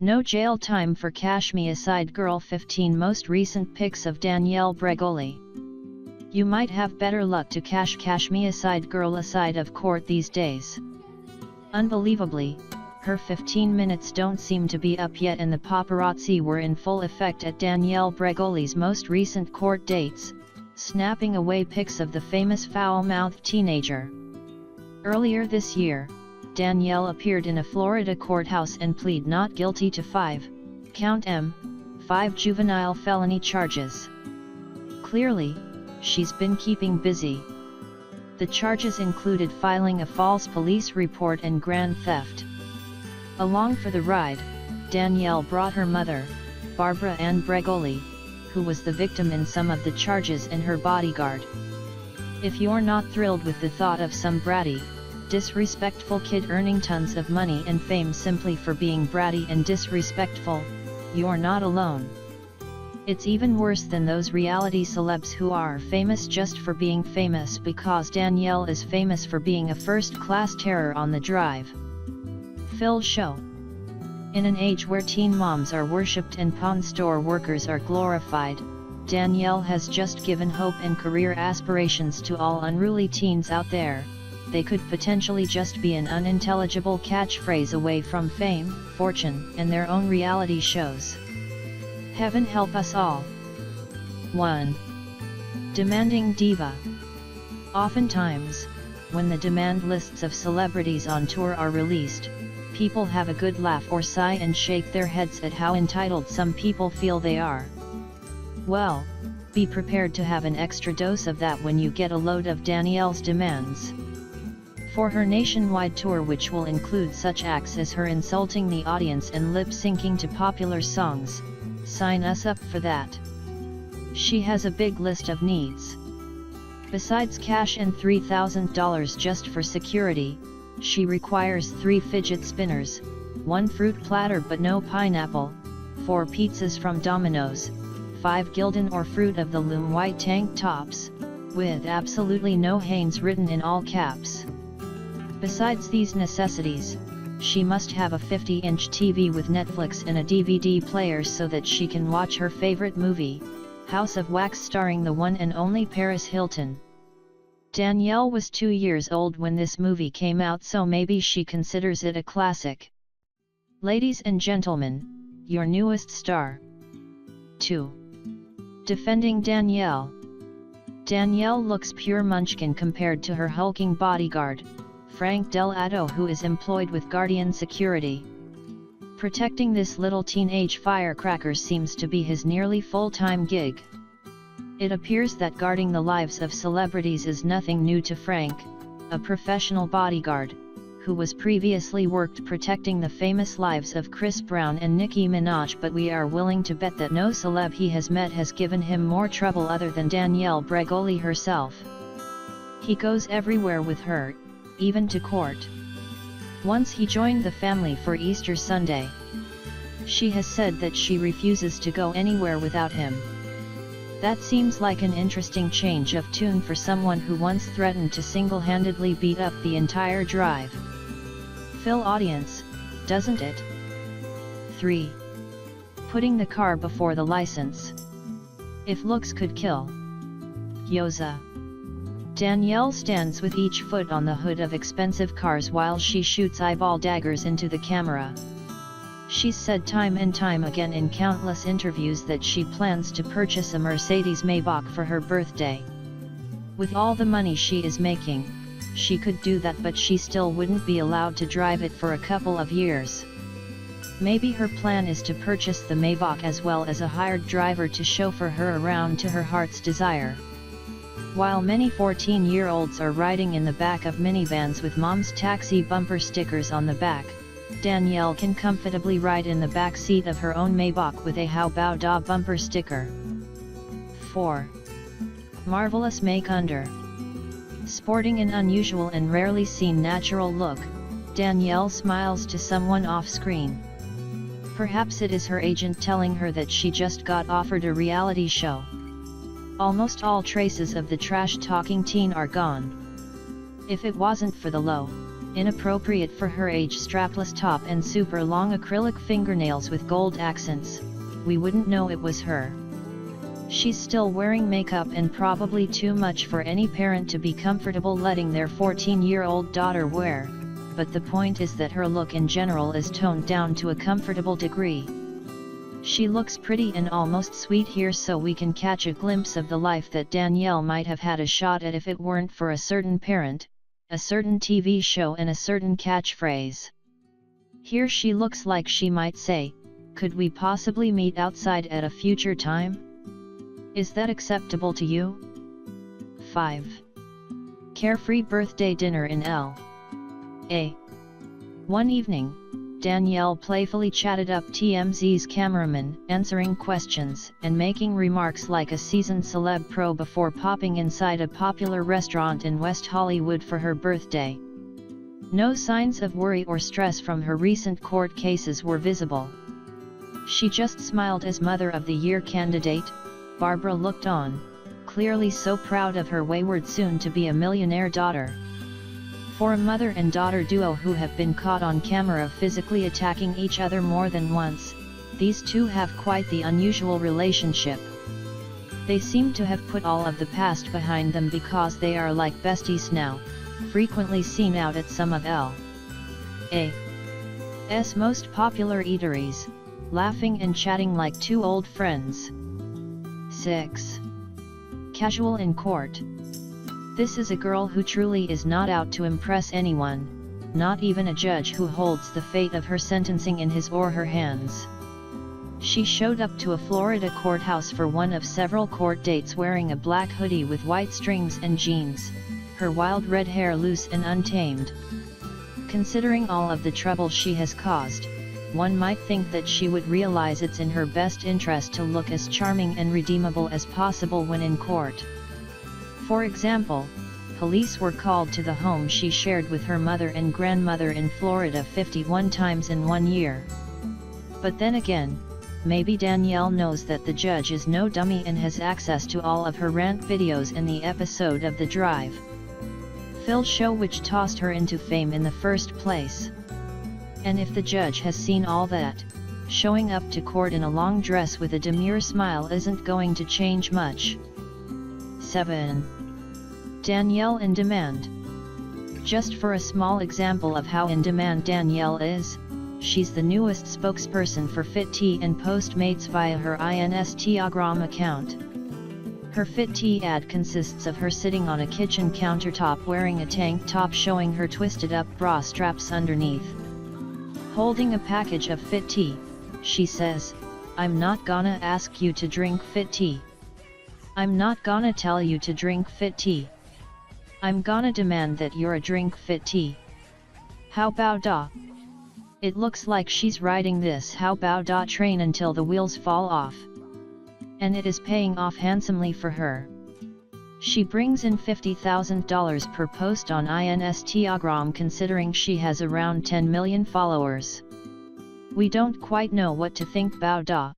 No jail time for Cashmeousside Girl. 15 most recent pics of Danielle Bregoli. You might have better luck to cash Cashmeousside Girl aside of court these days. Unbelievably, her 15 minutes don't seem to be up yet, and the paparazzi were in full effect at Danielle Bregoli's most recent court dates, snapping away pics of the famous foul-mouthed teenager. Earlier this year, Danielle appeared in a Florida courthouse and plead not guilty to 5 juvenile felony charges. Clearly, she's been keeping busy. The charges included filing a false police report and grand theft. Along for the ride, Danielle brought her mother, Ann Bregoli, who was the victim in some of the charges, and her bodyguard. If you're not thrilled with the thought of some bratty, disrespectful kid earning tons of money and fame simply for being bratty and disrespectful, you're not alone. It's even worse than those reality celebs who are famous just for being famous, because Danielle is famous for being a first-class terror on the drive. Phil Show. In an age where teen moms are worshipped and pawn store workers are glorified, Danielle has just given hope and career aspirations to all unruly teens out there. They could potentially just be an unintelligible catchphrase away from fame, fortune, and their own reality shows. Heaven help us all. 1. Demanding diva. Oftentimes, when the demand lists of celebrities on tour are released, people have a good laugh or sigh and shake their heads at how entitled some people feel they are. Well, be prepared to have an extra dose of that when you get a load of Danielle's demands. For her nationwide tour, which will include such acts as her insulting the audience and lip-syncing to popular songs, sign us up for that. She has a big list of needs. Besides cash and $3,000 just for security, she requires 3 fidget spinners, 1 fruit platter but no pineapple, 4 pizzas from Domino's, 5 Gildan or Fruit of the Loom white tank tops, with absolutely no Hanes written in all caps. Besides these necessities, she must have a 50-inch TV with Netflix and a DVD player so that she can watch her favorite movie, House of Wax, starring the one and only Paris Hilton. Danielle was 2 years old when this movie came out, so maybe she considers it a classic. Ladies and gentlemen, your newest star. 2. Defending Danielle. Danielle looks pure munchkin compared to her hulking bodyguard, Frank Delato, who is employed with Guardian Security. Protecting this little teenage firecracker seems to be his nearly full-time gig. It appears that guarding the lives of celebrities is nothing new to Frank, a professional bodyguard, who was previously worked protecting the famous lives of Chris Brown and Nicki Minaj, but we are willing to bet that no celeb he has met has given him more trouble other than Danielle Bregoli herself. He goes everywhere with her, even to court. Once he joined the family for Easter Sunday. She has said that she refuses to go anywhere without him. That seems like an interesting change of tune for someone who once threatened to single-handedly beat up the entire drive. Phil audience, doesn't it? 3. Putting the car before the license. If looks could kill. Yoza. Danielle stands with each foot on the hood of expensive cars while she shoots eyeball daggers into the camera. She's said time and time again in countless interviews that she plans to purchase a Mercedes Maybach for her birthday. With all the money she is making, she could do that, but she still wouldn't be allowed to drive it for a couple of years. Maybe her plan is to purchase the Maybach as well as a hired driver to chauffeur her around to her heart's desire. While many 14-year-olds are riding in the back of minivans with mom's taxi bumper stickers on the back, Danielle can comfortably ride in the back seat of her own Maybach with a How About Da bumper sticker. 4. Marvelous make-under. Sporting an unusual and rarely seen natural look, Danielle smiles to someone off-screen. Perhaps it is her agent telling her that she just got offered a reality show. Almost all traces of the trash-talking teen are gone. If it wasn't for the low, inappropriate for her age, strapless top and super long acrylic fingernails with gold accents. We wouldn't know it was her. She's still wearing makeup and probably too much for any parent to be comfortable letting their 14-year-old daughter wear, but the point is that her look in general is toned down to a comfortable degree. She looks pretty and almost sweet here, so we can catch a glimpse of the life that Danielle might have had a shot at if it weren't for a certain parent, a certain TV show and a certain catchphrase. Here she looks like she might say, "Could we possibly meet outside at a future time? Is that acceptable to you?" 5. Carefree birthday dinner in L.A. One evening, Danielle playfully chatted up TMZ's cameraman, answering questions and making remarks like a seasoned celeb pro before popping inside a popular restaurant in West Hollywood for her birthday. No signs of worry or stress from her recent court cases were visible. She just smiled as Mother of the Year candidate, Barbara looked on, clearly so proud of her wayward soon-to-be-a-millionaire daughter. For a mother and daughter duo who have been caught on camera physically attacking each other more than once, these two have quite the unusual relationship. They seem to have put all of the past behind them because they are like besties now, frequently seen out at some of L.A.'s most popular eateries, laughing and chatting like two old friends. 6. Casual in court. This is a girl who truly is not out to impress anyone, not even a judge who holds the fate of her sentencing in his or her hands. She showed up to a Florida courthouse for one of several court dates wearing a black hoodie with white strings and jeans, her wild red hair loose and untamed. Considering all of the trouble she has caused, one might think that she would realize it's in her best interest to look as charming and redeemable as possible when in court. For example, police were called to the home she shared with her mother and grandmother in Florida 51 times in 1 year. But then again, maybe Danielle knows that the judge is no dummy and has access to all of her rant videos and the episode of The Drive Phil show which tossed her into fame in the first place. And if the judge has seen all that, showing up to court in a long dress with a demure smile isn't going to change much. 7. Danielle In Demand. Just for a small example of how in demand Danielle is, she's the newest spokesperson for Fit Tea and Postmates via her Instagram account. Her Fit Tea ad consists of her sitting on a kitchen countertop wearing a tank top showing her twisted up bra straps underneath. Holding a package of Fit Tea, she says, "I'm not gonna ask you to drink Fit Tea. I'm not gonna tell you to drink Fit Tea. I'm gonna demand that you're drink Fit Tea. How about da?" It looks like she's riding this how about da train until the wheels fall off. And it is paying off handsomely for her. She brings in $50,000 per post on Instagram considering she has around 10 million followers. We don't quite know what to think about da.